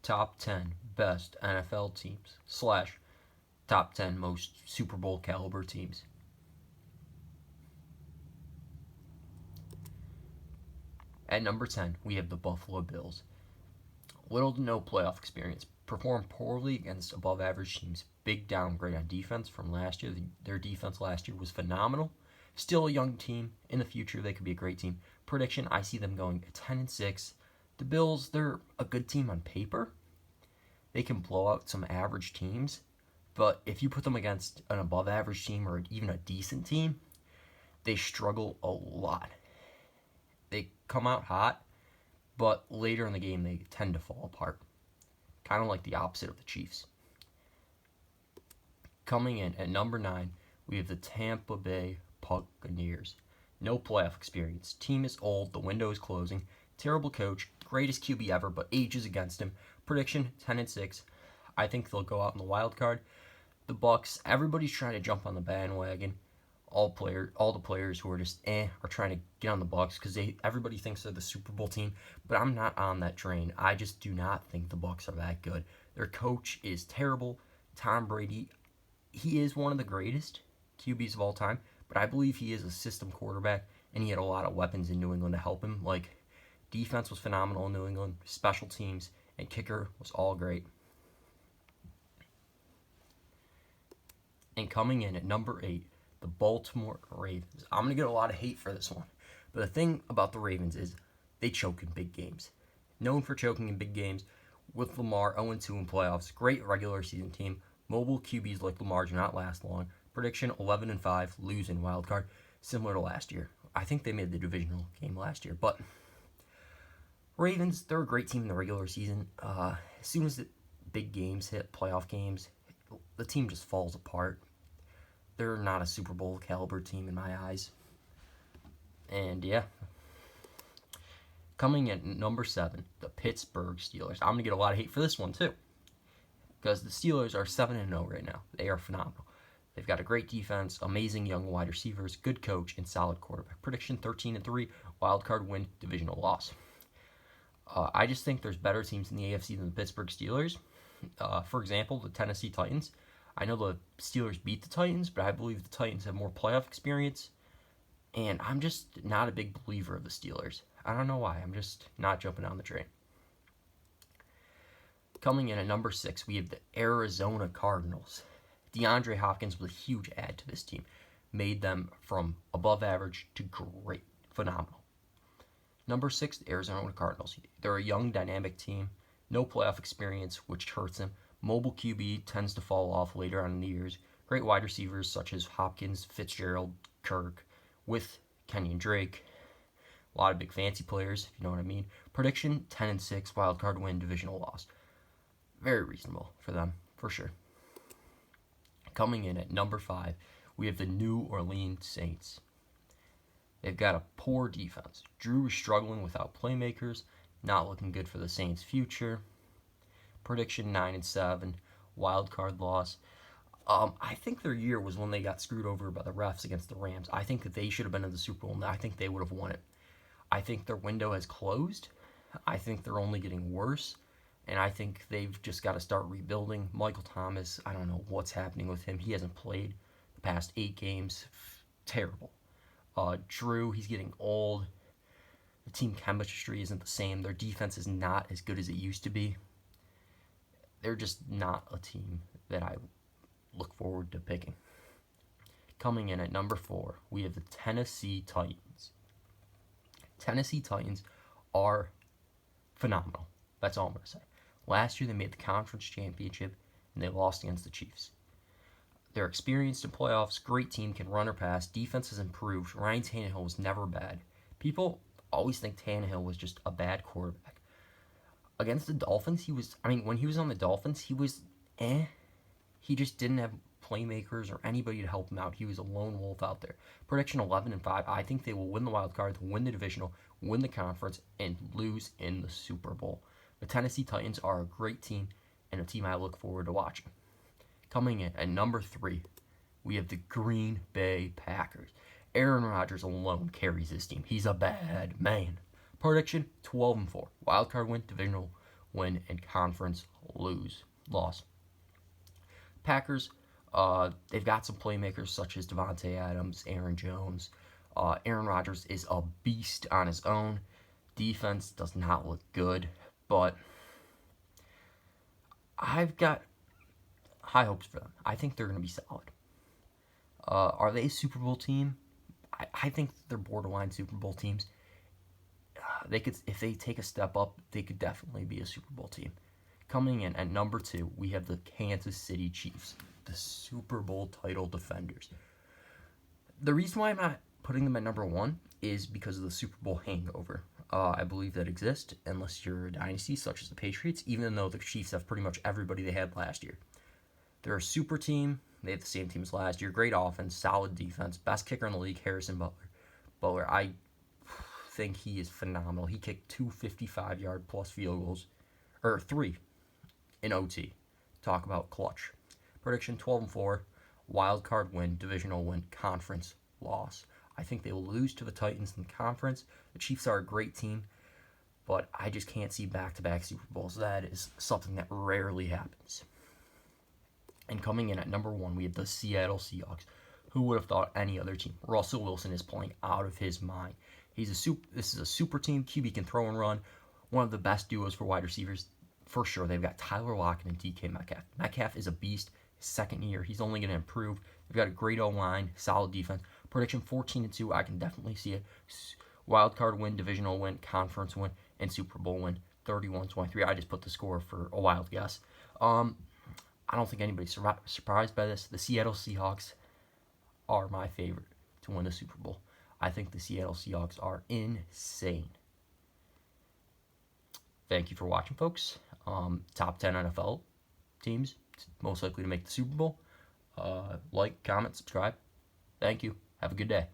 top 10 best NFL teams / top 10 most Super Bowl caliber teams. At number 10, we have the Buffalo Bills. Little to no playoff experience. Performed poorly against above average teams. Big downgrade on defense from last year. Their defense last year was phenomenal. Still a young team. In the future, they could be a great team. Prediction, I see them going 10-6. The Bills, they're a good team on paper. They can blow out some average teams. But if you put them against an above average team or even a decent team, they struggle a lot. They come out hot, but later in the game they tend to fall apart. Kind of like the opposite of the Chiefs. Coming in at number 9, we have the Tampa Bay Buccaneers. No playoff experience. Team is old. The window is closing. Terrible coach. Greatest QB ever, but age is against him. Prediction 10-6. I think they'll go out in the wild card. The Bucs. Everybody's trying to jump on the bandwagon. All the players who are just are trying to get on the Bucs because everybody thinks they're the Super Bowl team, but I'm not on that train. I just do not think the Bucs are that good. Their coach is terrible. Tom Brady, he is one of the greatest QBs of all time, but I believe he is a system quarterback, and he had a lot of weapons in New England to help him. Like, defense was phenomenal in New England, special teams, and kicker was all great. And coming in at number 8, the Baltimore Ravens. I'm going to get a lot of hate for this one. But the thing about the Ravens is they choke in big games. Known for choking in big games, with Lamar 0-2 in playoffs. Great regular season team. Mobile QBs like Lamar do not last long. Prediction 11-5, lose in wild card, similar to last year. I think they made the divisional game last year. But Ravens, they're a great team in the regular season. As soon as the big games hit, playoff games, the team just falls apart. They're not a Super Bowl caliber team in my eyes. And yeah. Coming in at number 7, the Pittsburgh Steelers. I'm going to get a lot of hate for this one too. Because the Steelers are 7-0 right now. They are phenomenal. They've got a great defense, amazing young wide receivers, good coach, and solid quarterback. Prediction 13-3, wildcard win, divisional loss. I just think there's better teams in the AFC than the Pittsburgh Steelers. For example, the Tennessee Titans. I know the Steelers beat the Titans, but I believe the Titans have more playoff experience. And I'm just not a big believer of the Steelers. I don't know why. I'm just not jumping on the train. Coming in at number 6, we have the Arizona Cardinals. DeAndre Hopkins was a huge add to this team. Made them from above average to great. Phenomenal. Number 6, the Arizona Cardinals. They're a young, dynamic team. No playoff experience, which hurts them. Mobile QB tends to fall off later on in the years. Great wide receivers such as Hopkins, Fitzgerald, Kirk, with Kenyon Drake. A lot of big fancy players, if you know what I mean. Prediction 10-6, wildcard win, divisional loss. Very reasonable for them, for sure. Coming in at number 5, we have the New Orleans Saints. They've got a poor defense. Drew is struggling without playmakers, not looking good for the Saints' future. Prediction 9-7, wild card loss. I think their year was when they got screwed over by the refs against the Rams. I think that they should have been in the Super Bowl, and I think they would have won it. I think their window has closed. I think they're only getting worse, and I think they've just got to start rebuilding. Michael Thomas, I don't know what's happening with him. He hasn't played the past 8 games. Terrible. Drew, he's getting old. The team chemistry isn't the same. Their defense is not as good as it used to be. They're just not a team that I look forward to picking. Coming in at number 4, we have the Tennessee Titans. Tennessee Titans are phenomenal. That's all I'm going to say. Last year they made the conference championship and they lost against the Chiefs. They're experienced in playoffs, great team, can run or pass, defense has improved. Ryan Tannehill was never bad. People always think Tannehill was just a bad quarterback. Against the Dolphins, when he was on the Dolphins, he was He just didn't have playmakers or anybody to help him out. He was a lone wolf out there. Prediction 11-5. I think they will win the wild card, win the divisional, win the conference, and lose in the Super Bowl. The Tennessee Titans are a great team and a team I look forward to watching. Coming in at number 3, we have the Green Bay Packers. Aaron Rodgers alone carries this team. He's a bad man. Prediction 12-4. Wildcard win, divisional win, and conference loss. Packers, they've got some playmakers such as Devontae Adams, Aaron Jones. Aaron Rodgers is a beast on his own. Defense does not look good, but I've got high hopes for them. I think they're going to be solid. Are they a Super Bowl team? I think they're borderline Super Bowl teams. They could, if they take a step up, they could definitely be a Super Bowl team. Coming in at number 2, we have the Kansas City Chiefs, the Super Bowl title defenders. The reason why I'm not putting them at number 1 is because of the Super Bowl hangover. I believe that exists unless you're a dynasty such as the Patriots, even though the Chiefs have pretty much everybody they had last year. They're a super team. They have the same team as last year. Great offense, solid defense, best kicker in the league, Harrison Butler. I think he is phenomenal. He kicked 2 55-yard plus field goals, or 3 in OT. Talk about clutch. Prediction 12-4, wild card win, divisional win, conference loss. I think they will lose to the Titans in the conference. The Chiefs are a great team, but I just can't see back-to-back Super Bowls. That is something that rarely happens. And coming in at number 1, we have the Seattle Seahawks. Who would have thought any other team? Russell Wilson is playing out of his mind. This is a super team. QB can throw and run. One of the best duos for wide receivers, for sure. They've got Tyler Lockett and DK Metcalf. Metcalf is a beast. His second year, he's only going to improve. They've got a great O-line, solid defense. Prediction 14-2. I can definitely see it. Wild card win, divisional win, conference win, and Super Bowl win. 31-23. I just put the score for a wild guess. I don't think anybody's surprised by this. The Seattle Seahawks are my favorite to win the Super Bowl. I think the Seattle Seahawks are insane. Thank you for watching, folks. Top 10 NFL teams most likely to make the Super Bowl. Like, comment, subscribe. Thank you. Have a good day.